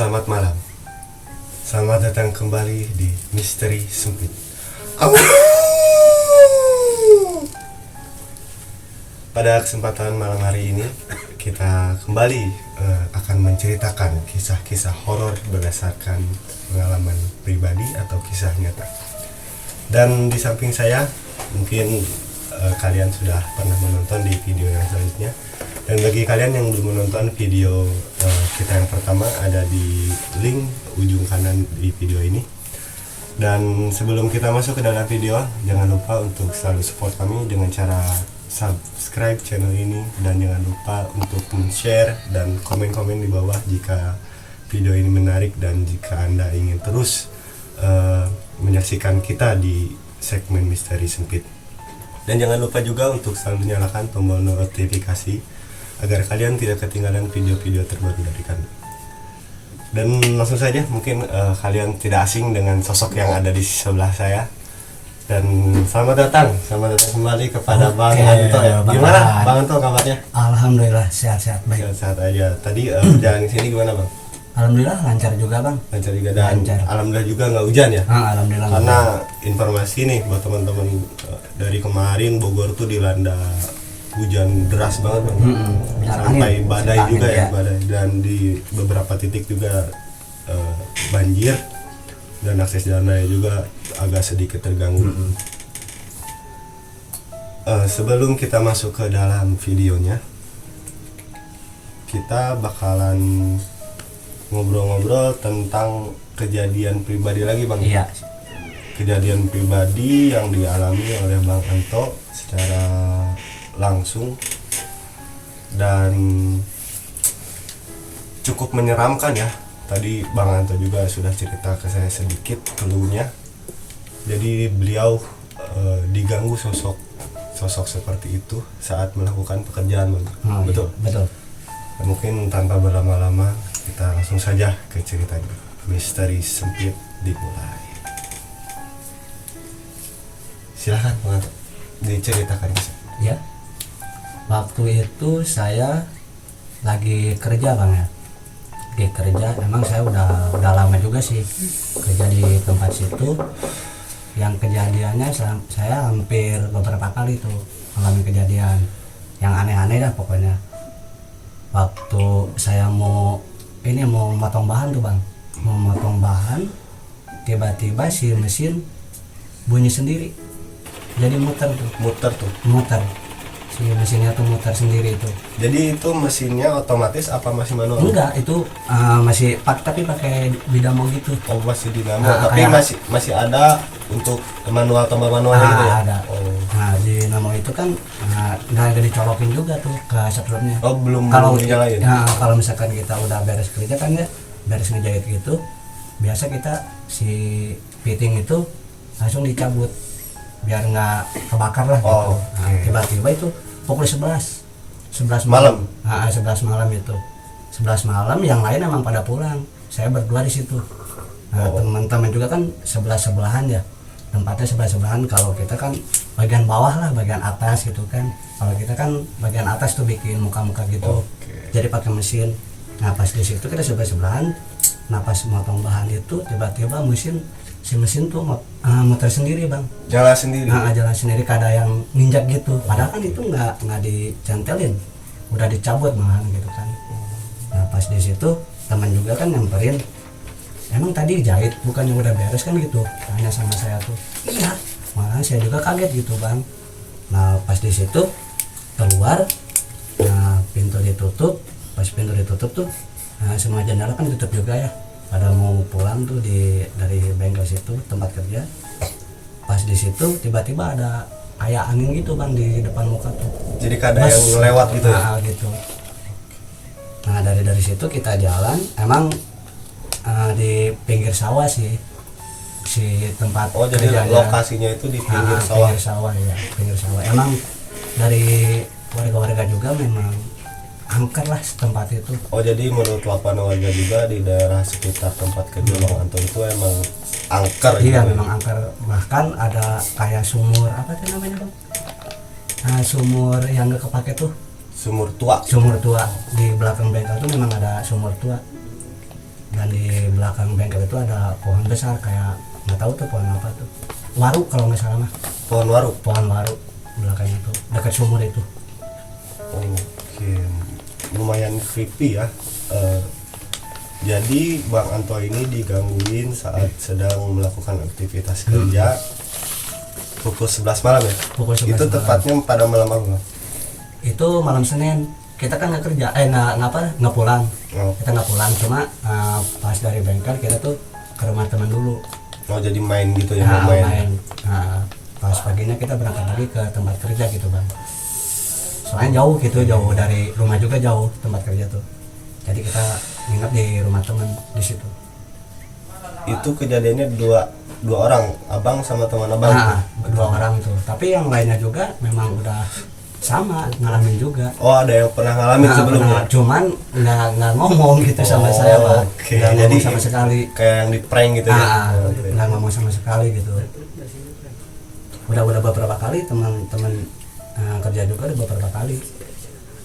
Selamat malam. Selamat datang kembali di Misteri Sempit. Pada kesempatan malam hari ini kita kembali akan menceritakan kisah-kisah horor berdasarkan pengalaman pribadi atau kisah nyata. Dan di samping saya mungkin kalian sudah pernah menonton di video yang selanjutnya. Dan bagi kalian yang belum menonton video kita yang pertama, ada di link ujung kanan di video ini. Dan sebelum kita masuk ke dalam video, jangan lupa untuk selalu support kami dengan cara subscribe channel ini, dan jangan lupa untuk share dan komen-komen di bawah jika video ini menarik dan jika Anda ingin terus menyaksikan kita di segmen Misteri Sempit. Dan jangan lupa juga untuk selalu nyalakan tombol notifikasi agar kalian tidak ketinggalan video-video terbaru dari kami. Dan langsung saja, mungkin kalian tidak asing dengan sosok yang ada di sebelah saya. Dan selamat datang kembali kepada Bang Anto ya. Gimana Bang Anto kabarnya? Alhamdulillah sehat-sehat baik. Sehat aja. Tadi jalan sini gimana Bang? Alhamdulillah lancar juga Bang. Lancar juga, dan lancar. Alhamdulillah juga nggak hujan ya? Alhamdulillah. Karena informasi nih buat teman-teman, dari kemarin Bogor tuh dilanda hujan deras banget Bang. Sampai badai juga ya, badai, dan di beberapa titik juga banjir, dan akses jalannya juga agak sedikit terganggu. Sebelum kita masuk ke dalam videonya, kita bakalan ngobrol-ngobrol tentang kejadian pribadi lagi Bang. Iya. Kejadian pribadi yang dialami oleh Bang Anto secara langsung dan cukup menyeramkan ya. Tadi Bang Anto juga sudah cerita ke saya sedikit keluhnya. Jadi beliau diganggu sosok seperti itu saat melakukan pekerjaan Bang. Betul? Betul. Dan mungkin tanpa berlama-lama kita langsung saja ke ceritanya. Misteri Sempit dimulai. Silahkan Bang Anto, diceritakan kisah. Ya. Waktu itu saya lagi kerja Bang ya. Lagi kerja, emang saya udah lama juga sih kerja di tempat situ. Yang kejadiannya saya hampir beberapa kali tuh mengalami kejadian yang aneh-aneh dah pokoknya. Waktu saya mau motong bahan tuh Bang, mau motong bahan, tiba-tiba si mesin bunyi sendiri, jadi muter si mesinnya tuh muter sendiri itu. Jadi itu mesinnya otomatis apa masih manual? Enggak, itu masih tapi pakai dinamo gitu. Oh, masih dinamo, tapi masih ada untuk manual tambah manualnya gitu ya? Ada. Oh. Nah, dinamo itu kan nggak dicolokin juga tuh ke setrumnya. Oh, belum dinyalain. Kalau misalkan kita udah beres kerja kan ya, beres ngejahit gitu, biasa kita si fitting itu langsung dicabut biar nggak kebakar lah gitu. Okay. Tiba-tiba itu pukul 11 malam. 11 malam itu. 11 malam yang lain emang pada pulang. Saya berdua di situ. Teman-teman juga kan sebelahan ya. Tempatnya sebelahan. Kalau kita kan bagian bawah lah, bagian atas gitu kan. Kalau kita kan bagian atas tuh bikin muka-muka gitu. Okay. Jadi pakai mesin. Nah, pas di situ kita sebelahan. Nah, pas motong bahan itu tiba-tiba si mesin tuh muter sendiri Bang. Jalan sendiri. Jalan sendiri, kada yang ninjak gitu. Padahal kan itu nggak dicentelin, udah dicabut malahan gitu kan. Nah, pas di situ teman juga kan nyamperin, emang tadi jahit bukannya udah beres kan gitu, tanya sama saya tuh. Iya, malahan saya juga kaget gitu Bang. Nah, pas di situ keluar, nah pintu ditutup. Pas pintu ditutup tuh, semua jendela kan ditutup juga ya. Pada mau pulang tuh dari bengkel situ tempat kerja. Pas di situ tiba-tiba ada kayak angin gitu Bang di depan muka tuh. Jadi kada yang lewat gitu ya? Gitu. Nah, dari situ kita jalan, emang di pinggir sawah sih si tempat jadi lokasinya itu di pinggir sawah. Pinggir sawah. Emang dari warga-warga juga memang angker lah tempat itu. Oh, jadi menurut laporan warga juga di daerah sekitar tempat kerja Bang Anto itu emang angker. Iya, gitu. memang angker. Bahkan ada kayak sumur apa sih namanya Bang? Sumur yang nggak kepake tuh. Sumur tua di belakang bengkel tuh memang ada sumur tua. Dan di belakang bengkel itu ada pohon besar kayak nggak tahu tuh pohon apa tuh. Waru kalau nggak salah mah. Pohon waru. Pohon waru belakangnya tuh dekat sumur itu. Oke, lumayan creepy ya. Jadi Bang Anto ini digangguin saat sedang melakukan aktivitas kerja pukul 11 malam ya? Pukul 11 Itu malam. tepatnya pada malam apa? Itu malam Senin. Kita kan nggak kerja, nggak pulang. Oh, Kita nggak pulang, cuma pas dari bengkel kita tuh ke rumah teman dulu. oh jadi main gitu ya, Nah, main. main. Nah, pas paginya kita berangkat lagi ke tempat kerja gitu bang. Soalnya jauh gitu, jauh dari rumah juga jauh tempat kerja tuh. Jadi kita nginep di rumah teman di situ. Itu kejadiannya dua orang, abang sama teman abang. Nah, dua orang tuh. Tapi yang lainnya juga memang udah sama ngalamin juga. Oh, ada yang pernah ngalamin Nah, sebelumnya? pernah. Cuman nggak ngomong gitu sama Oh, saya bang. oke. Nggak Jadi ngomong sama sekali. Kayak yang di prank gitu ya? Oke. Nggak ngomong sama sekali gitu. Udah beberapa kali teman-teman kerja juga udah beberapa kali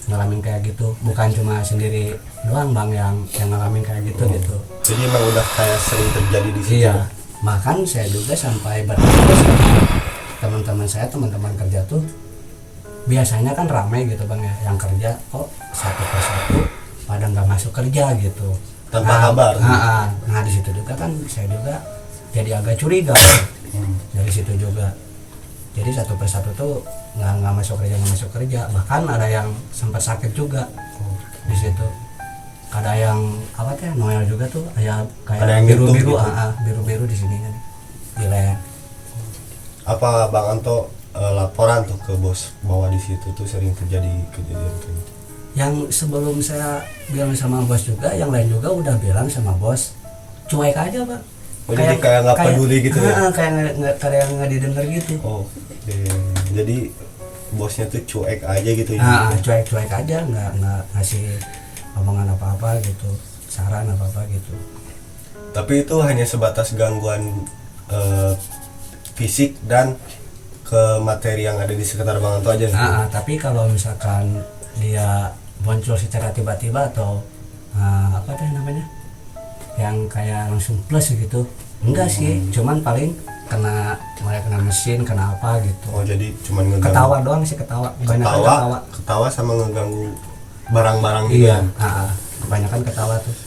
ngalamin kayak gitu. Bukan cuma sendiri doang bang yang ngalamin kayak gitu gitu. Jadi emang udah kayak sering terjadi di situ. Iya. Bahkan saya juga sampai bertanya sama teman-teman saya, teman-teman kerja tuh biasanya kan ramai gitu bang ya, yang kerja kok satu persatu pada nggak masuk kerja gitu Tanpa kabar. Nah di situ juga kan saya juga jadi agak curiga dari situ juga. Jadi satu persatu tuh nggak masuk kerja, bahkan ada yang sempat sakit juga di situ. Ada yang apa teh Noel juga tuh, Ada kayak yang biru-biru, gitu. biru-biru di sini kan di leher. Apa Bang Anto laporan tuh ke bos bahwa di situ tuh sering terjadi kejadian kayak gitu? Yang sebelum saya bilang sama bos juga, yang lain juga udah bilang sama bos, cuek aja bang. Oh, jadi kayak nggak peduli gitu ya? Kayak nggak didengar gitu. Oh, jadi bosnya tuh cuek aja gitu ya? Cuek aja, nggak ngasih omongan apa-apa gitu, saran apa-apa gitu. Tapi itu hanya sebatas gangguan fisik dan ke materi yang ada di sekitar Bang Anto aja gitu? Tapi kalau misalkan dia muncul secara tiba-tiba atau apa teh namanya, yang kayak langsung plus gitu, enggak sih, cuman paling mulai kena mesin, kena apa gitu. Oh, jadi cuman ngeganggu. Ketawa doang sih, kebanyakan Ketawa sama ngeganggu barang-barang gitu. Iya, kebanyakan ketawa tuh.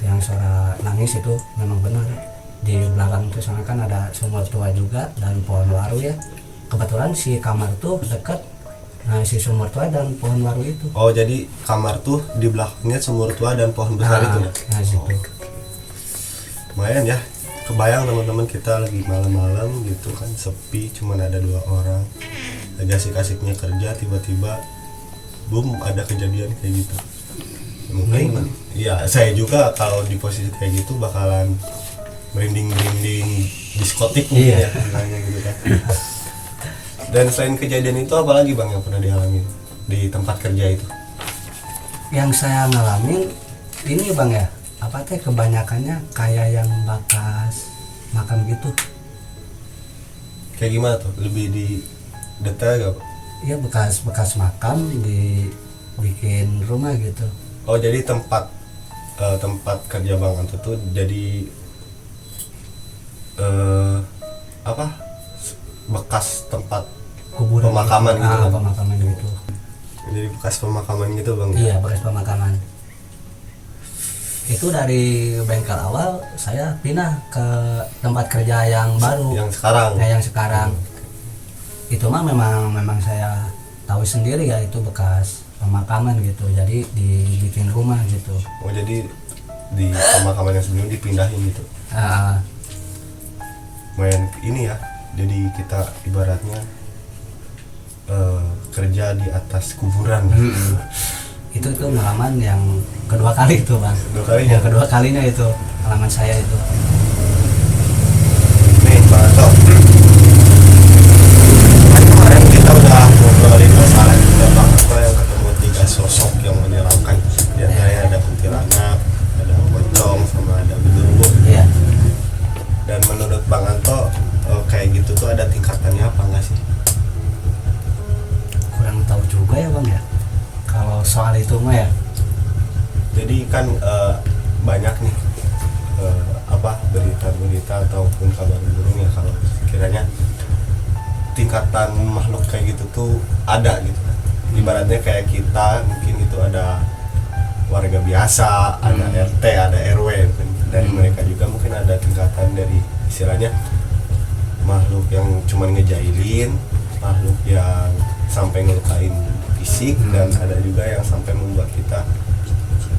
Yang suara nangis itu memang benar. Di belakang tuh sana kan ada sumur tua juga dan pohon waru ya. Kebetulan si kamar tuh dekat si sumur tua dan pohon waru itu. Oh, jadi kamar tuh di belakangnya sumur tua dan pohon besar itu ya? Nah, situ. Lumayan ya, kebayang teman-teman kita lagi malam-malam gitu kan, sepi, cuman ada dua orang lagi asik-asiknya kerja, tiba-tiba boom, ada kejadian kayak gitu. Mungkin ya saya juga kalau di posisi kayak gitu bakalan merinding-merinding diskotik mungkin ya, bilangnya gitu kan. Dan selain kejadian itu apa lagi Bang yang pernah dialami di tempat kerja itu? Yang saya ngalamin ini bang ya, apa teh kebanyakannya kayak yang bekas makam gitu. Kayak gimana tuh? Lebih di detail gak Pak? Iya, bekas makam dibikin rumah gitu. Oh, jadi tempat kerja Bang Anto tuh jadi apa? Bekas tempat Kuburan pemakaman gitu. Pemakaman gitu. Jadi bekas pemakaman gitu Bang. Iya, bekas pemakaman. Itu dari bengkel awal saya pindah ke tempat kerja yang baru. Yang sekarang. Yang sekarang. Itu mah memang saya tahu sendiri ya, itu bekas pemakaman gitu. Jadi dibikin rumah gitu. Oh, jadi di pemakaman yang sebelumnya dipindahin gitu. Lumayan ini ya. Jadi kita ibaratnya kerja di atas kuburan. Itu pengalaman yang kedua kali itu bang. Yang kedua kalinya itu pengalaman saya itu. Nih Pak Anto, kemarin kita udah ngobrolin masalah kita Bang Anto yang ketemu 3 sosok yang menyeramkan. Di antaranya ada kuntilanak, ada pocong, sama ada genderuwo. Iya. Dan menurut Bang Anto kayak gitu tuh ada tingkatannya apa enggak sih? Kurang tahu juga ya bang ya kalau soal itu mah ya. Jadi kan banyak nih apa berita-berita ataupun kabar burung ya, kalau kiranya tingkatan makhluk kayak gitu tuh ada gitu kan. Ibaratnya kayak kita mungkin itu ada warga biasa, ada RT, ada RW kan. Dari mereka juga mungkin ada tingkatan dari istilahnya makhluk yang cuman ngejailin, makhluk yang sampai ngelukain fisik, dan ada juga yang sampai membuat kita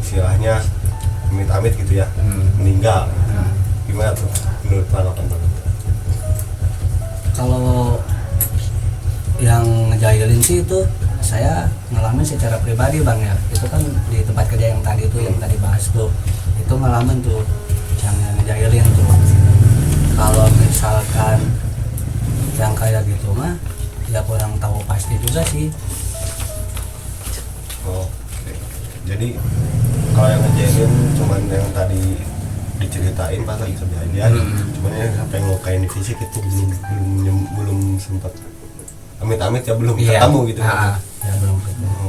istilahnya amit-amit gitu ya, meninggal. Gimana tuh menurut Pak? Kalau yang ngejailin sih itu saya ngalamin secara pribadi bang ya, itu kan di tempat kerja yang tadi tuh, yang tadi bahas tuh, itu ngalamin tuh yang ngejailin tuh. Kalau misalkan yang kayak gitu mah ya kurang tahu pasti juga sih. Oke. Jadi kalau yang ngejailin cuman yang tadi diceritain pas lagi kejadian, cuman yang sampai ngelukain di fisik itu belum sempat amit-amit ya, belum ketemu gitu kan. Ya belum ketemu.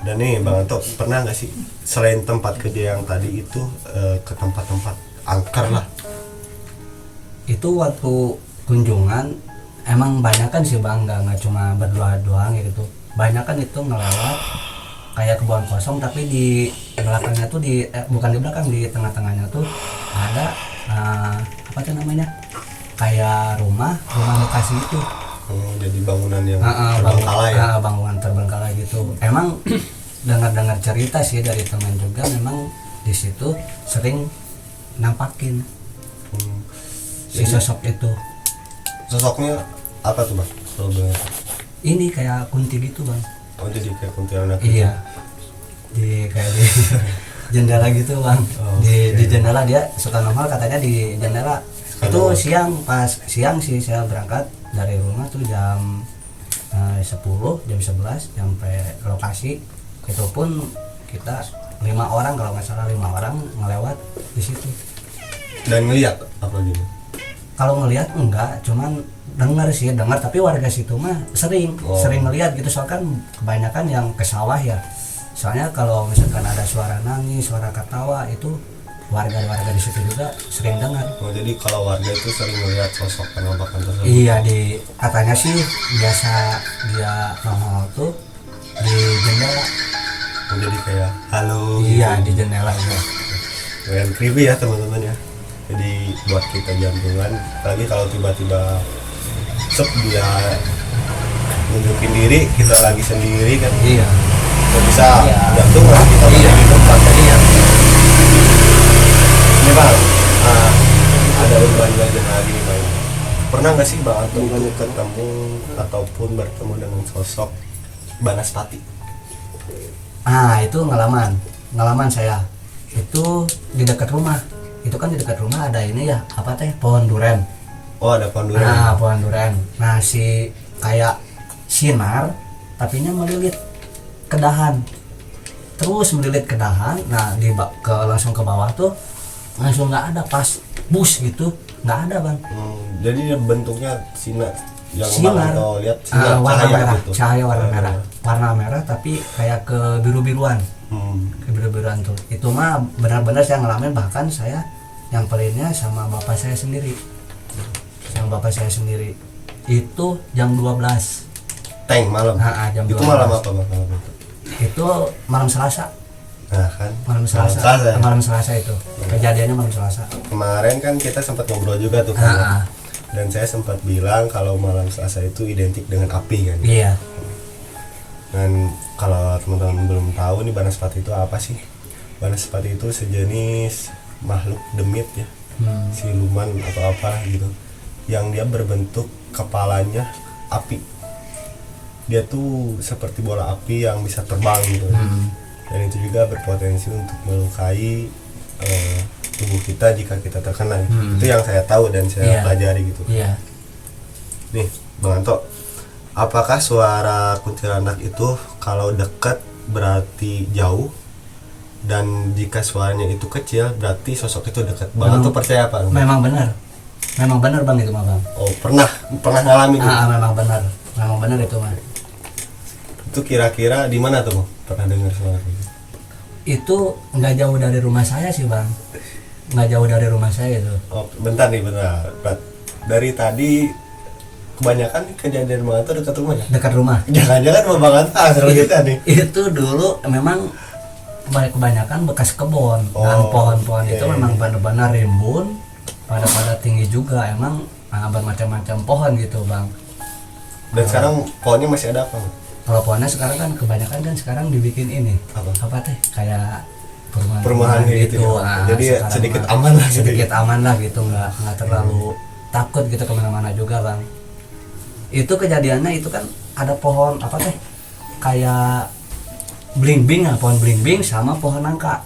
Dan nih Bang Anto, pernah nggak sih selain tempat kerja yang tadi itu ke tempat-tempat angker lah? Itu waktu kunjungan emang banyak kan sih bang, nggak cuma berdua doang gitu, banyak kan itu ngelewat kayak kebun kosong, tapi di belakangnya tuh bukan di belakang, di tengah-tengahnya tuh ada apa tuh namanya, kayak rumah lokasi itu. Jadi bangunan yang terbengkalai ya? Bangunan terbengkalai gitu. Emang dengar-dengar cerita sih dari teman juga, memang di situ sering nampakin si sosok itu. Sosoknya apa tuh Bang? Ini kayak kunti gitu bang. Oh, jadi kayak kuntilanak. Iya. Kayak di jendela gitu bang. Di jendela dia suka normal katanya di jendela. Itu siang, pas siang sih saya berangkat dari rumah tuh jam 10, jam 11 sampai lokasi. Itu pun kita 5 orang, kalau nggak salah 5 orang ngelewat di situ. Dan ngelihat apa gitu? Kalau ngelihat enggak, cuman dengar, tapi warga situ mah sering ngelihat gitu, soalnya kan kebanyakan yang ke sawah ya. Soalnya kalau misalkan ada suara nangis, suara ketawa, itu warga di situ juga sering dengar. Oh, jadi kalau warga itu sering melihat sosok penampakan tersebut? Iya, katanya sih biasa dia nongol tuh di jendela. Oh, jadi kayak halo. Iya, gitu. di jendela ya. Lumayan creepy ya teman-teman ya. Jadi buat kita jantungan, apalagi kalau tiba-tiba dia nunjukin diri, kita lagi sendiri kan. Iya. Nggak bisa jantungan, kita berada di tempat tadi ya. Ini Bang, ada beban belajar lagi nih Bang. Pernah nggak sih Bang Anto ketemu ataupun bertemu dengan sosok Banaspati? Itu ngalaman saya. Itu di dekat rumah. Itu kan di dekat rumah ada ini ya, apa teh, pohon duren. Oh, ada pohon duren. Pohon duren. Nah, si kayak sinar tapinya melilit ke dahan. Terus melilit ke dahan. Nah, langsung ke bawah tuh langsung nggak ada, pas bus gitu nggak ada bang. Jadi dia bentuknya sinar yang sinar. Lihat warna merah gitu. Cahaya warna merah tapi kayak ke biru-biruan. Kebiru-biruan tuh, itu mah benar-benar saya ngalamin, bahkan saya yang pelinnya sama bapak saya sendiri. Itu jam 12 tank malam. Jam itu 12. malam apa Bang? Itu malam Selasa. Nah kan, malam Selasa itu kejadiannya malam Selasa. Kemarin kan kita sempat ngobrol juga tuh kan. Dan saya sempat bilang kalau malam Selasa itu identik dengan api kan. Iya. Dan kalau teman-teman belum tahu nih, Banaspati itu apa sih? Banaspati itu sejenis makhluk demit ya, siluman atau apa gitu, yang dia berbentuk kepalanya api. Dia tuh seperti bola api yang bisa terbang gitu. Dan itu juga berpotensi untuk melukai tubuh kita jika kita terkena. Itu yang saya tahu dan saya pelajari gitu. Nih Bang Anto, apakah suara kuntilanak itu kalau dekat berarti jauh, dan jika suaranya itu kecil berarti sosok itu dekat? Bang Anto percaya apa? Memang benar bang itu mah bang. Oh, pernah ngalamin itu? Memang benar itu mah. Itu kira-kira di mana tuh Bang? Pernah dengar suara itu? Itu nggak jauh dari rumah saya sih bang. nggak jauh dari rumah saya itu. Oh, bentar nih, bentar. Dari tadi kebanyakan kejadian Bang Anto dekat rumahnya. Dekat rumah. Jangan-jangan Bang Anto asal kita nih. Itu dulu memang kebanyakan bekas kebun dan pohon-pohon itu memang benar-benar rimbun, pada tinggi juga, emang bermacam-macam pohon gitu bang. Dan sekarang pohonnya masih ada apa? Kalau pohonnya sekarang kan kebanyakan kan sekarang dibikin ini Apa teh kayak perumahan gitu ya. Jadi sedikit aman lah, sedikit aman lah gitu, nggak terlalu takut gitu kemana-mana juga bang. Itu kejadiannya itu kan ada pohon apa teh kayak belimbing, pohon belimbing sama pohon nangka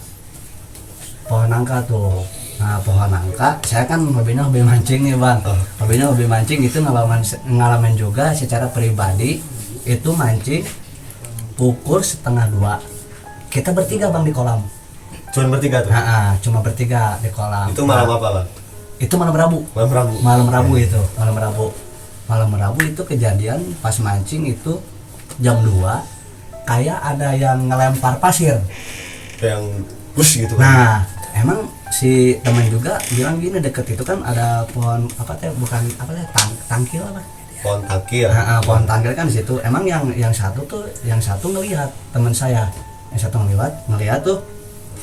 tuh. Nah pohon nangka saya kan hobi mancing nih bang. Hobi mancing itu ngalamin juga secara pribadi. Itu mancing pukul 1:30 kita bertiga bang di kolam. Cuma bertiga tuh? Cuma bertiga di kolam. Itu malam apa bang? Itu malam Rabu. Malam Rabu itu kejadian pas mancing itu jam 2 kayak ada yang ngelempar pasir. Yang bus gitu kan? Nah emang si teman juga bilang gini, deket itu kan ada pohon tangkil apa? Pohon tangkil. Pohon tangkil kan di situ. Emang yang satu ngelihat teman saya, ngelihat tuh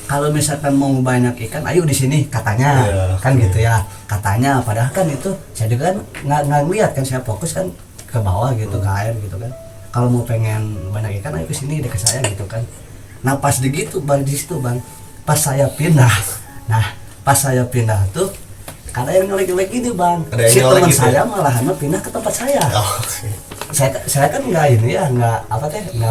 kalau misalkan mau banyak ikan, ayo di sini katanya, kan gitu ya katanya. Padahal kan itu saya juga kan nggak ngelihat kan, saya fokus kan ke bawah gitu ke air gitu kan. Kalau mau pengen banyak ikan, ayo ke sini dekat saya gitu kan. Nah pas di situ bang, pas saya pindah tuh ada yang ngelik-ngelik ini bang. Si teman gitu saya malahan pindah ke tempat saya. Saya kan nggak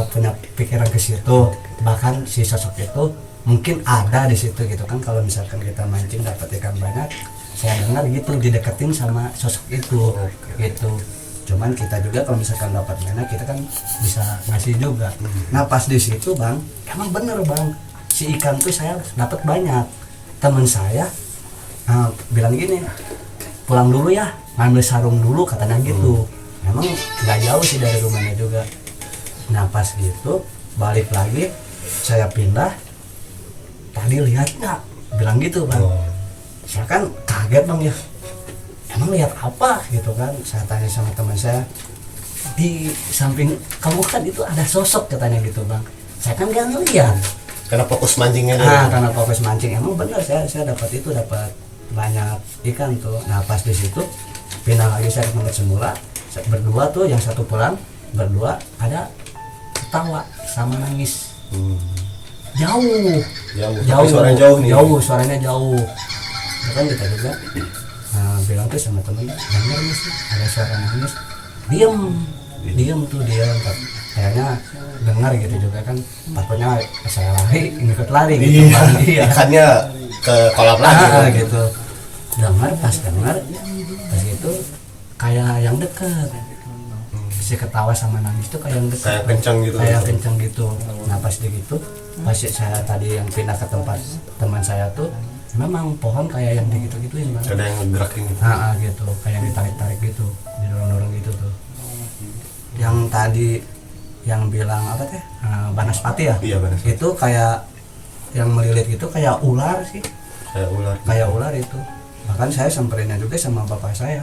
punya pikiran ke situ. Bahkan si sosok itu mungkin ada di situ gitu kan. Kalau misalkan kita mancing dapat ikan banyak, saya dengar gitu dideketin sama sosok itu gitu. Cuman kita juga kalau misalkan dapat banyak kita kan bisa ngasih juga. Nah pas di situ bang, emang bener bang, si ikan tuh saya dapat banyak. Teman saya bilang gini, pulang dulu ya, ngambil sarung dulu katanya gitu. Emang nggak jauh sih dari rumahnya juga. Nah pas gitu balik lagi, saya pindah, tadi lihat nggak, bilang gitu bang. Saya kan kaget bang ya, emang lihat apa gitu kan. Saya tanya sama teman saya, di samping kamu kan itu ada sosok katanya gitu bang. Saya kan nggak ngeliat karena fokus mancingnya. Karena fokus mancing. Emang benar saya dapat banyak ikan tuh. Nah pas di situ pindah lagi saya ke tempat semula, berdua tuh, yang satu pulang berdua, ada ketawa sama nangis. Jauh. Suaranya jauh nih. Suaranya jauh. Ya kan kita juga bilang tuh sama temen, dengar nih sih ada suara nangis. Diam kayaknya dengar gitu juga kan, takutnya saya lari ikut lari gitu bang. Ikannya ke kolam lagi gitu. Pas dengar itu kayak yang dekat. Si ketawa sama nangis tuh kayak yang dekat, kayak kencang gitu. Nah pas gitu, pas saya tadi yang pindah ke tempat teman saya tuh, memang pohon kayak yang gitu-gituin bang. Ada yang ngegerakin gitu. Gitu, kayak ditarik-tarik gitu, didorong-dorong gitu tuh. Yang tadi yang bilang apa teh, banaspati ya? Iya, banaspati. Itu kayak yang melilit gitu, kayak ular sih. Kayak ular itu. Bahkan saya samperinnya juga sama bapak saya.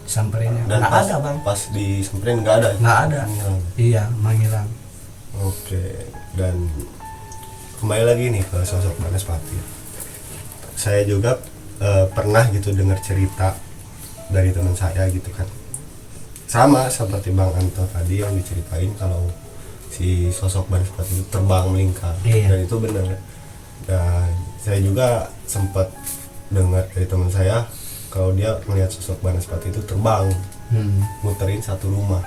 Samperinnya nggak ada bang. Pas disamperin nggak ada. Menghilang. Iya, menghilang. Oke. Dan kembali lagi nih ke sosok banaspati. Saya juga pernah gitu dengar cerita dari teman saya gitu kan. Sama seperti Bang Anto tadi yang diceritain, kalau si sosok banaspati itu terbang melingkar. Dan itu benar. Dan saya juga sempat dengar dari teman saya kalau dia melihat sosok banaspati itu terbang muterin satu rumah.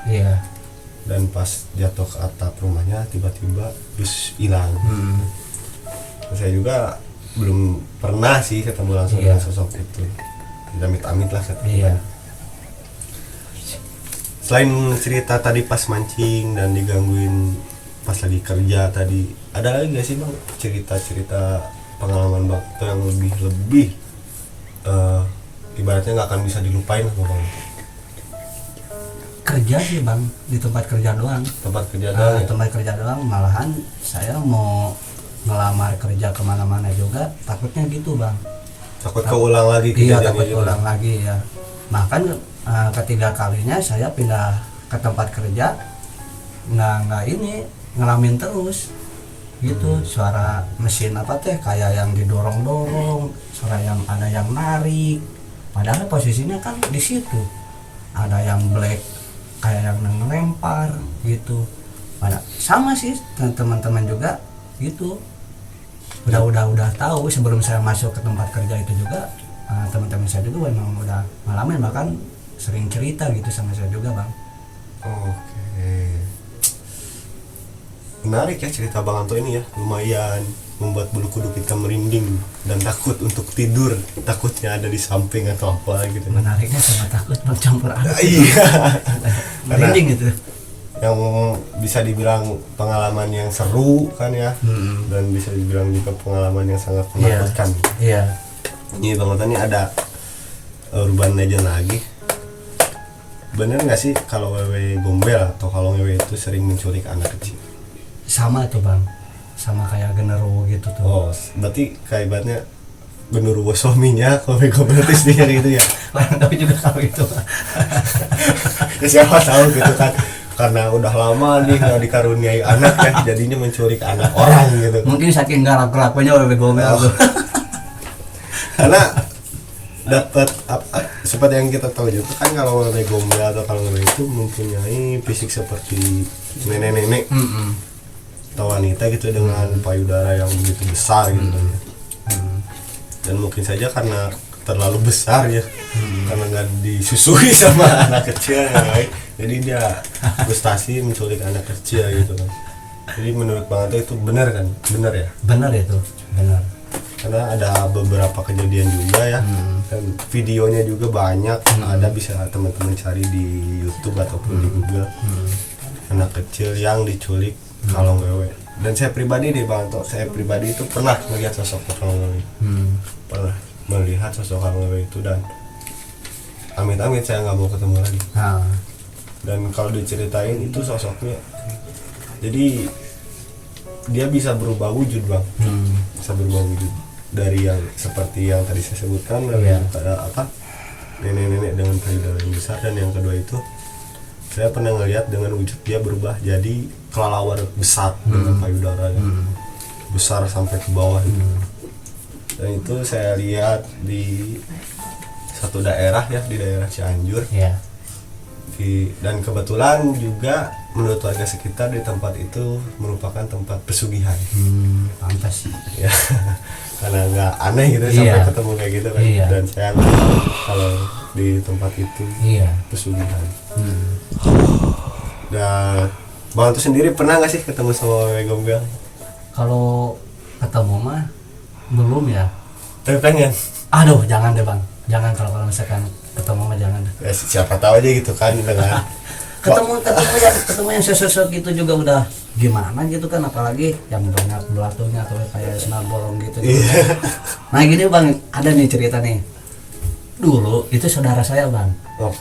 Dan pas jatuh ke atap rumahnya tiba-tiba terus hilang. Saya juga belum pernah sih ketemu langsung dengan sosok itu. Amit-amit lah katanya. Selain cerita tadi pas mancing dan digangguin pas lagi kerja tadi, ada lagi gak sih bang cerita-cerita pengalaman bang itu yang lebih ibaratnya nggak akan bisa dilupain apa bang? Kerja sih bang, di tempat kerja doang. Tempat kerja doang. Malahan saya mau ngelamar kerja kemana-mana juga takutnya gitu bang. takut keulang lagi iya kejadiannya takut gitu. ulang lagi ya. Bahkan ketiga kalinya saya pindah ke tempat kerja nggak ini ngalamin terus gitu. Suara mesin apa teh kayak yang didorong-dorong, suara yang ada yang narik, padahal posisinya kan di situ ada yang black kayak yang ngelempar gitu. Pada sama sih teman-teman juga gitu, udah tahu sebelum saya masuk ke tempat kerja itu juga. Teman-teman saya juga memang udah ngalamin, bahkan sering cerita gitu sama saya juga bang. Oke, menarik ya cerita Bang Anto ini ya, lumayan membuat bulu kuduk kita merinding dan takut untuk tidur, takutnya ada di samping atau apa gitu. Menariknya sama takut bang, campur aduk. Iya, Merinding gitu. yang bisa dibilang pengalaman yang seru kan ya, dan bisa dibilang juga pengalaman yang sangat menakutkan. Iya. Ini Bang Anto ini ada urban legend lagi. Bener nggak sih kalau wewe gombel atau kalau wewe itu sering menculik anak kecil? Sama tuh bang, sama kayak genderuwo gitu tuh. Oh, berarti kayak ibaratnya genderuwo suaminya, kalau wewe gombel itu dia gitu ya? Orang tahu juga kalau itu. Ya siapa tahu gitu kan, karena udah lama nih nggak dikaruniai anak ya, jadinya menculik anak orang gitu. Mungkin saking galak-galaknya wewe gombel tuh. Karena dapat seperti yang kita tahu juga kan, kalau wewe gombel atau kalau wewe itu mempunyai fisik seperti nenek-nenek atau wanita gitu dengan payudara yang begitu besar gitu kan ya. Dan mungkin saja karena terlalu besar ya, karena nggak disusui sama anak kecil ya, jadi dia frustasi menculik anak kecil gitu kan. Jadi menurut Bang Anto itu benar kan? Benar ya? Benar itu, benar. Karena ada beberapa kejadian juga ya, dan videonya juga banyak, ada bisa teman-teman cari di YouTube ataupun di Google, anak kecil yang diculik kalong wewe. Dan saya pribadi deh Bang Anto, saya pribadi itu pernah melihat sosok kalong wewe, pernah melihat sosok kalong wewe itu, dan amit-amit saya nggak mau ketemu lagi. Dan kalau diceritain itu sosoknya, jadi dia bisa berubah wujud Bang, bisa berubah wujud dari yang seperti yang tadi saya sebutkan, pada apa, nenek-nenek dengan payudara yang besar, dan yang kedua itu saya pernah ngelihat dengan wujud dia berubah jadi kelelawar besar dengan payudara yang besar sampai ke bawah gitu. Dan itu saya lihat di satu daerah ya, di daerah Cianjur. Dan kebetulan juga menurut warga sekitar di tempat itu merupakan tempat pesugihan. Pantas Ya, karena nggak aneh gitu sampai ketemu kayak gitu kan. Dan saya kalau di tempat itu pesugihan. Dan Bang Anto sendiri pernah nggak sih ketemu sama wewe gombel? Kalau ketemu mah belum ya. Tapi pengen. Aduh, jangan deh bang, jangan. Kalau misalkan ketemu mah jangan. Ya, siapa tahu aja gitu kan dengan ketemu yang sosok gitu juga udah gimana gitu kan, apalagi yang banyak belatunya atau kayak senar bolong gitu. Nah gini bang, ada nih cerita nih. Dulu itu saudara saya bang,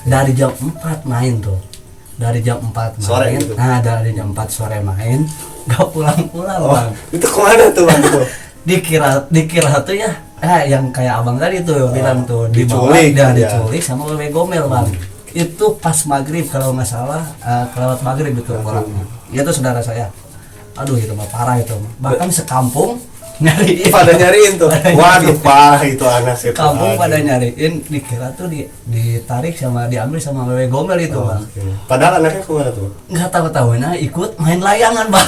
dari jam 4 main tuh, dari jam 4 main sore gitu. Nah dari jam 4 sore main gak pulang-pulang bang. Itu kemana tuh bang tuh? dikira tuh ya yang kayak abang tadi tuh bilang tuh dibawa dan diculik sama wewe gombel bang. Itu pas maghrib kalau nggak salah, kelewat maghrib itu pulangnya. Itu saudara saya. Aduh itu mah parah itu, bahkan sekampung nyariin. Pada nyariin tuh. Waduh pak, itu anak itu. Kampung pada nyariin, dikira tuh ditarik sama diambil sama wewe gombel itu bang. Padahal anaknya kemana tuh? Nggak tahu-tahunya ikut main layangan bang.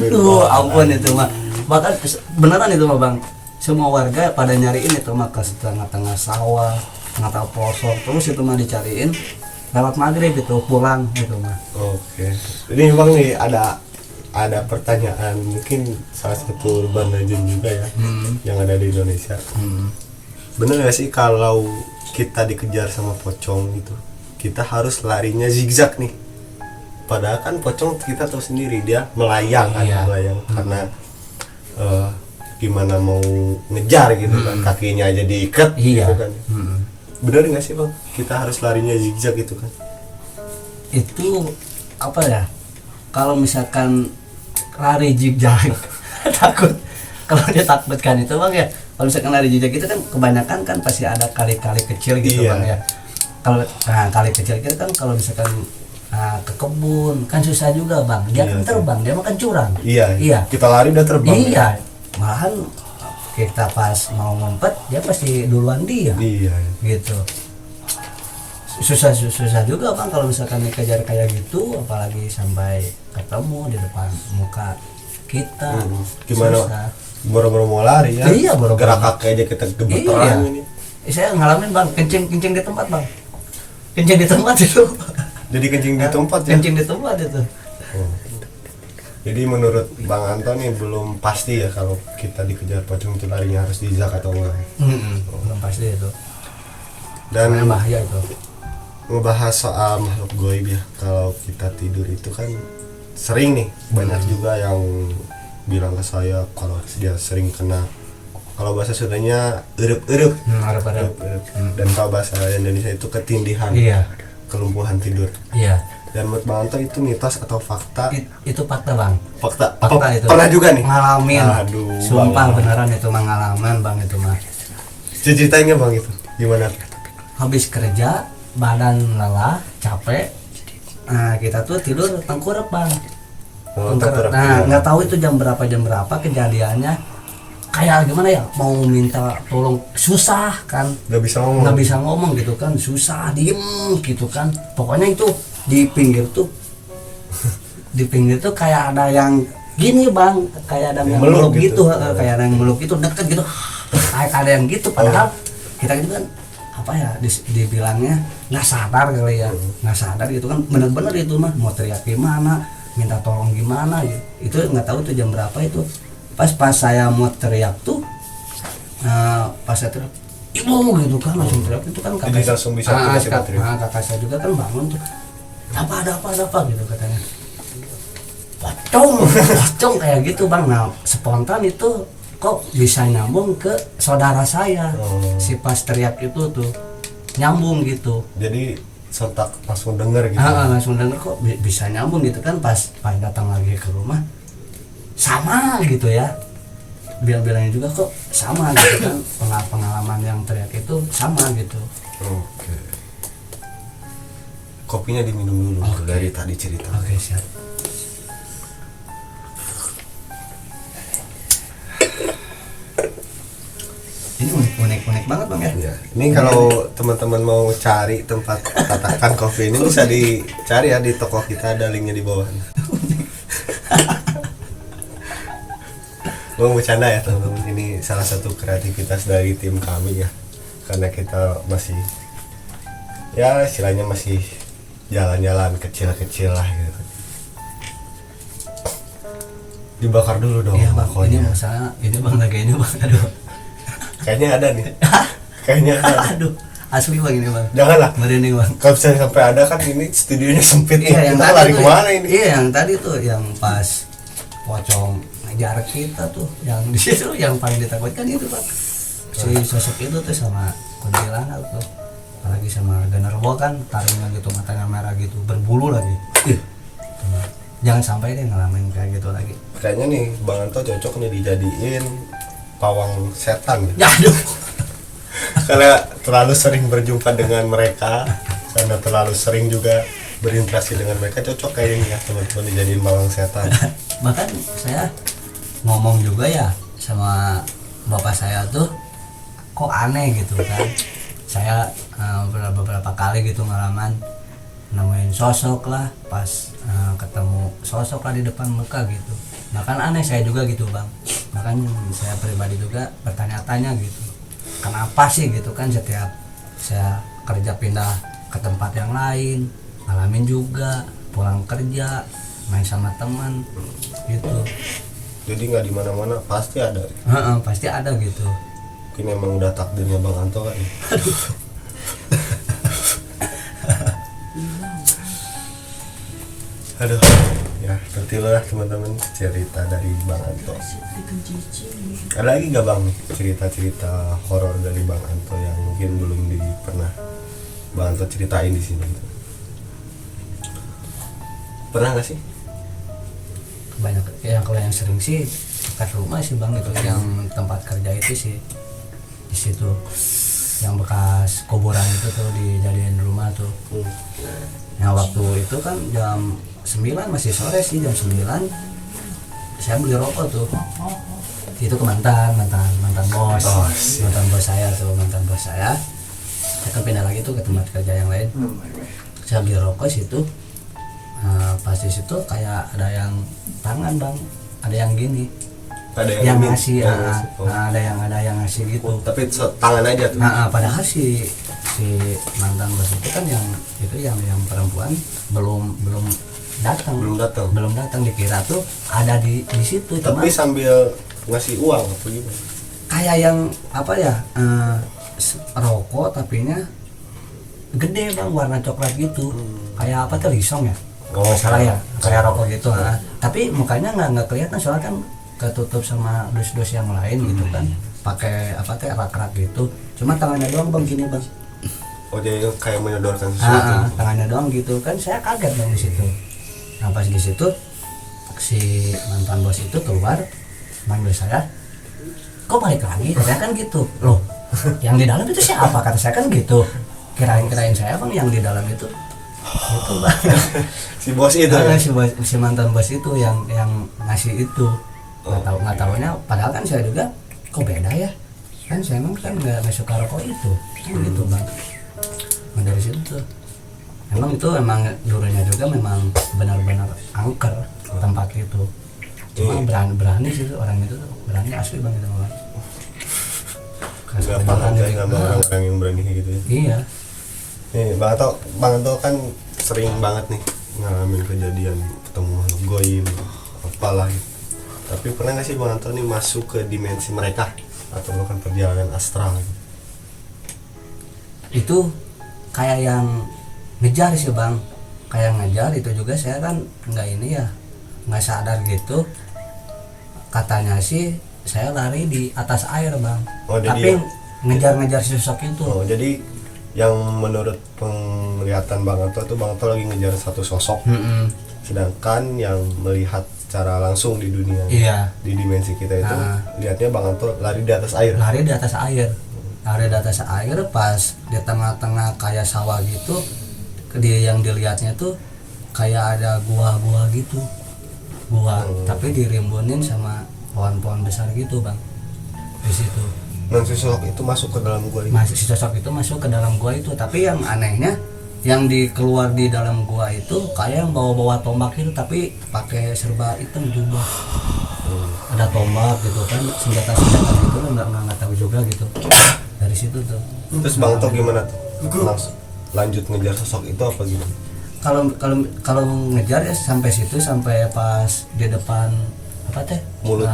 Aduh ampun itu mah. Bahkan beneran itu mah bang. Semua warga pada nyariin itu mah ke tengah-tengah sawah, tengah pelosok, terus itu mah dicariin lewat maghrib itu pulang itu mah. Oke. Ini memang nih ada pertanyaan, mungkin salah satu urban legend juga ya yang ada di Indonesia. Bener nggak sih kalau kita dikejar sama pocong itu kita harus larinya zigzag nih? Padahal kan pocong kita tahu sendiri dia melayang kan, melayang karena gimana mau ngejar gitu kan, kakinya aja diikat gitu kan. Bener nggak sih bang, kita harus larinya zigzag gitu kan? Itu apa ya, kalau misalkan lari zigzag takut, kalau dia takutkan itu bang ya kalau misalkan lari jejak kita kan kebanyakan kan pasti ada kali-kali kecil gitu Iya. Bang ya. Kalau kali kecil kita kan kalau misalkan ke kebun kan susah juga Bang. Dia Iya, kan terbang, dia makan curang. Iya. Iya. Kita lari udah terbang. Iya. Malahan kita pas mau ngumpet dia pasti duluan dia. Iya. Gitu. Susah juga Bang kalau misalkan dikejar kayak gitu, apalagi sampai ketemu di depan muka kita. Gimana? Susah. Boro-boro mau lari ya. Iya, boro-boro. Gerak kaki aja kita gemeteran Iya. ini. Saya ngalamin Bang, kencing di tempat Bang. Kencing di tempat itu. Jadi kencing di tempat ya. Kencing di tempat itu. Oh. Jadi menurut Bang Anto nih belum pasti ya kalau kita dikejar pocong itu larinya harus dijak atau enggak. Belum pasti itu. Dan Soalnya bahaya itu. ngebahas soal makhluk goib ya. Kalau kita tidur itu kan sering nih banyak juga yang bilang ke saya kalau dia sering kena, kalau bahasa Sundanya erup-erup. Harap-harap. Erup-erup. Dan kalau bahasa Indonesia itu ketindihan. Iya. Kelumpuhan tidur. Iya. Dan menurut Bang Anto itu mitos atau fakta? Itu fakta Bang. Fakta. Fakta Apa itu. pernah juga nih? Ngalamin. Aduh, Sumpah Bang. beneran itu mengalaman Bang itu mah. Ceritain nggak Bang itu? Gimana? Habis kerja, badan lelah, capek. Nah, kita tuh tidur tengkurap Bang. Oh, Tengkurap. tengkurap. Nah, nggak tahu itu jam berapa kejadiannya. Kayak gimana ya, mau minta tolong susah kan, Nggak bisa ngomong. nggak bisa ngomong gitu kan, susah diem gitu kan. Pokoknya itu di pinggir tuh kayak ada yang gini Bang, kayak ada yang Meluk meluk gitu. gitu, kayak ada yang meluk gitu deket gitu, kayak ada yang gitu. Padahal kita gitu kan apa ya, dibilangnya nggak sadar kali ya, nggak sadar gitu kan. Bener-bener itu mah mau teriak gimana, minta tolong gimana gitu. Itu nggak tahu tuh jam berapa itu. Pas saya mau teriak tuh, pas saya teriak ibu gitu kan, langsung teriak itu kan Jadi langsung bisa tiba-tiba teriak. kakak saya juga kan bangun tuh, ada apa gitu katanya, pocong kayak gitu Bang. Nah spontan itu kok bisa nyambung ke saudara saya. Si pas teriak itu tuh nyambung gitu. Jadi sontak langsung denger gitu. Langsung denger kok bisa nyambung gitu kan. Pas datang lagi ke rumah sama gitu ya, bilangnya juga kok sama gitu kan. Pengalaman yang teriak itu sama gitu. Oke. Kopinya diminum dulu dari tadi cerita. Oke, siap. Ini unik banget Bang ya. Ya. Ini kalau teman-teman mau cari tempat tatakan kopi ini bisa dicari ya di toko kita, ada linknya di bawah. Mau bercanda ya teman-teman, ini salah satu kreativitas dari tim kami ya, karena kita masih ya istilahnya masih jalan-jalan kecil-kecil lah gitu. Dibakar dulu dong Iya Bang, ini rokoknya. masalah ini Bang lagi ini Bang. Aduh. Kayaknya ada nih. Kayaknya ada. Aduh, asli Bang ini Bang. Janganlah. Merinding Bang. Kalau misalnya sampai ada kan ini studionya sempit nih. Iya, yang Kita tadi lari tuh, kemana ini? Iya, yang tadi tuh yang pas pocong ngejar kita tuh, yang di situ yang paling ditakutkan itu Bang. Si sosok itu tuh sama kuntilanak tuh. Apalagi sama genderuwo kan, taringnya gitu, matanya merah gitu, berbulu lagi. Jangan sampai deh ngalamin kayak gitu lagi. Kayaknya nih Bang Anto cocok nih dijadiin pawang setan ya. Ya aduh. Karena terlalu sering berjumpa dengan mereka, karena terlalu sering juga berinteraksi dengan mereka, cocok kayaknya ya teman-teman dijadiin pawang setan. Bahkan saya ngomong juga ya sama bapak saya tuh, kok aneh gitu kan. Saya beberapa kali gitu ngalaman nemuin sosok lah, pas ketemu sosok lah di depan muka gitu. Bahkan aneh saya juga gitu Bang. Bahkan saya pribadi juga bertanya-tanya gitu, kenapa sih gitu kan, setiap saya kerja pindah ke tempat yang lain ngalamin juga, pulang kerja main sama teman gitu. Jadi nggak di mana-mana pasti ada. Pasti ada gitu. Mungkin memang udah takdirnya Bang Anto kan. Aduh, ya lah teman-teman cerita dari Bang Anto. Ada lagi nggak Bang cerita-cerita horor dari Bang Anto yang mungkin belum pernah Bang Anto ceritain di sini? Pernah nggak sih? Banyak ya, kalau yang sering sih dekat rumah sih Bang, itu yang tempat kerja itu sih di situ yang bekas kuburan itu tuh dijadiin rumah tuh. Nah waktu itu kan jam 9 masih sore sih, jam 9 saya beli rokok tuh. Itu ke mantan bos. Mantan bos saya tuh, mantan bos saya. Saya kan pindah lagi tuh ke tempat kerja yang lain. Saya beli rokok situ. Pas di situ kayak ada yang tangan bang, ada yang gini. Ada yang ini, ngasih, oh. ada yang ngasih gitu. Tapi tangan aja tuh. Padahal si mantan bos itu kan yang perempuan belum datang. Belum datang, dikira tuh ada di situ. Tapi Cuman sambil ngasih uang apa gimana? kayak yang apa ya, rokok tapinya gede bang, warna coklat gitu. Kayak apa tuh, lisong ya? Oh, salah ya, kayak rokok gitu. Tapi mukanya nggak kelihatan soalnya kan ketutup sama dus-dus yang lain gitu kan, pakai apa teh rak-rak gitu. Cuma tangannya doang bang, gini bang. Oh jadi kayak menyodorkan sesuatu. Tangannya doang gitu kan, saya kaget bang di situ. Nah pas di situ si mantan bos itu keluar manggil saya, kok balik lagi? Saya kan gitu loh, yang di dalam itu siapa? Kata saya kan gitu, kirain saya bang yang di dalam itu bang. Si bos itu ya? Si mantan bos itu yang ngasih itu. Nggak taunya, padahal kan saya juga kok beda ya, kan saya emang kan nggak suka rokok itu gitu bang. Nah, dari situ tuh emang dulunya juga memang benar-benar angker tempat itu. Cuma berani sih tuh, orang itu tuh berani asli bang itu bang. Nggak paham saya sama orang-orang yang berani kayak gitu ya. Iya. Nih Bang Anto kan sering banget nih ngalamin kejadian ketemu makhluk goib apalah gitu. Tapi pernah nggak sih Bang Anto nih masuk ke dimensi mereka atau melakukan perjalanan astral gitu? Itu kayak yang ngejar sih bang, kayak ngejar itu juga. Saya kan nggak sadar gitu. Katanya sih saya lari di atas air bang. Tapi ngejar sosok itu. Oh jadi yang menurut penglihatan Bang Anto tuh Bang Anto lagi ngejar satu sosok. Sedangkan yang melihat secara langsung di dunia, di dimensi kita itu lihatnya Bang Anto lari di atas air. Lari di atas air pas di tengah-tengah kayak sawah gitu. Yang dilihatnya tuh kayak ada gua gitu, tapi dirimbunin sama pohon-pohon besar gitu bang di situ. Dan si sosok itu masuk ke dalam gua itu. Si sosok itu masuk ke dalam gua itu, tapi yang anehnya yang keluar di dalam gua itu kayak yang bawa tombak itu, tapi pakai serba hitam jubah. Ada tombak gitu kan, senjata gitu nggak tahu juga gitu. Dari situ tuh. Terus Bang Anto gimana tuh? Langsung lanjut ngejar sosok itu apa gimana? Kalau ngejar ya sampai situ, sampai pas di depan apa teh mulut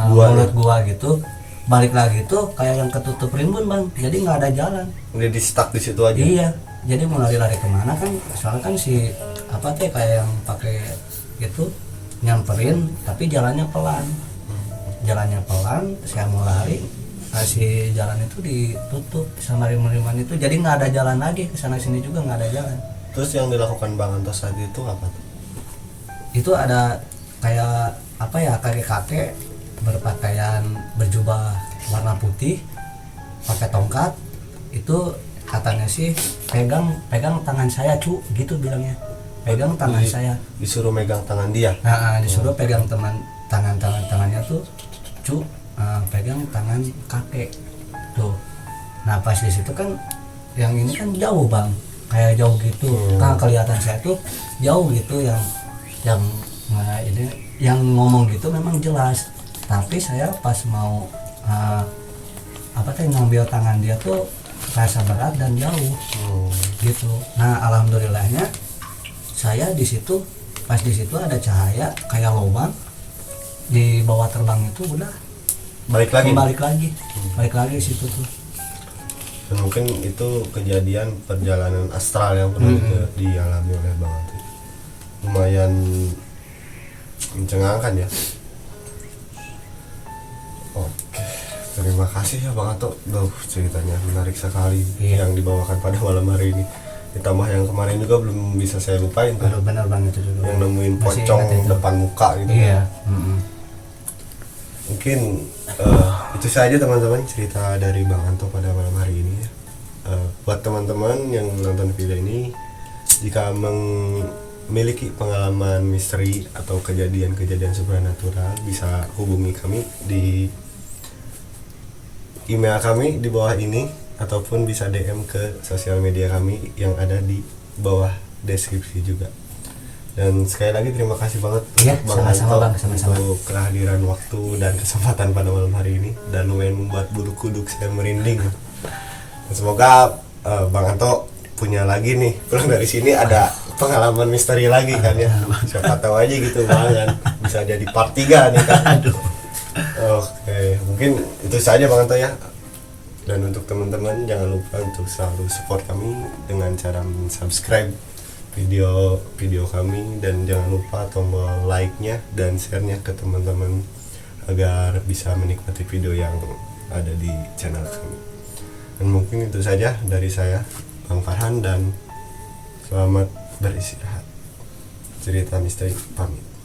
gua gitu. Balik lagi tuh kayak yang ketutup rimbun bang, jadi nggak ada jalan. Udah di stuck di situ aja. Iya, jadi mau lari kemana kan? Soalnya kan si apa teh kayak yang pakai gitu nyamperin, tapi jalannya pelan. Saya mau lari, si jalan itu ditutup sama rimbun-rimbun itu, jadi nggak ada jalan lagi, kesana sini juga nggak ada jalan. Terus yang dilakukan Bang Anto saat itu apa tuh? Itu ada kayak apa ya, kakek-kakek berpakaian berjubah warna putih, pakai tongkat. Itu katanya sih pegang tangan saya gitu bilangnya, pegang tangan saya. Disuruh megang tangan dia. Disuruh pegang tangannya tuh pegang tangan kakek tuh. Nah pas di situ kan yang ini kan jauh bang, kayak jauh gitu. Kan kelihatan saya tuh jauh gitu, yang ngomong gitu memang jelas. Tapi saya pas mau ngambil tangan dia tuh rasa berat dan jauh gitu. Nah alhamdulillahnya saya pas di situ ada cahaya kayak lubang di bawah terbang itu, udah balik lagi situ tuh. Dan mungkin itu kejadian perjalanan astral yang pernah dialami oleh Bang Anto. Lumayan mencengangkan ya. Oke, terima kasih ya Bang Anto. Ceritanya menarik sekali yang dibawakan pada malam hari ini. Ditambah yang kemarin juga belum bisa saya lupain tuh. Benar banget itu juga. Yang nemuin pocong depan muka gitu. Iya. Mungkin Itu saja teman-teman cerita dari Bang Anto pada malam hari ini ya. Buat teman-teman yang menonton video ini, jika memiliki pengalaman misteri atau kejadian-kejadian supernatural, bisa hubungi kami di email kami di bawah ini, ataupun bisa DM ke sosial media kami yang ada di bawah deskripsi juga. Dan sekali lagi terima kasih banget Iya, Bang sama-sama, Anto Bang, sama-sama. untuk kehadiran waktu dan kesempatan pada malam hari ini, dan lumayan membuat bulu kuduk saya merinding. Dan semoga Bang Anto punya lagi nih, pulang dari sini ada pengalaman misteri lagi kan ya. Siapa tahu aja gitu Bang, kan bisa jadi part 3 nih kan. Oke, mungkin itu saja Bang Anto ya. Dan untuk teman-teman jangan lupa untuk selalu support kami dengan cara subscribe video kami, dan jangan lupa tombol like-nya dan share-nya ke teman-teman agar bisa menikmati video yang ada di channel kami. Dan mungkin itu saja dari saya, Bang Farhan, dan selamat beristirahat. Cerita Misteri pamit.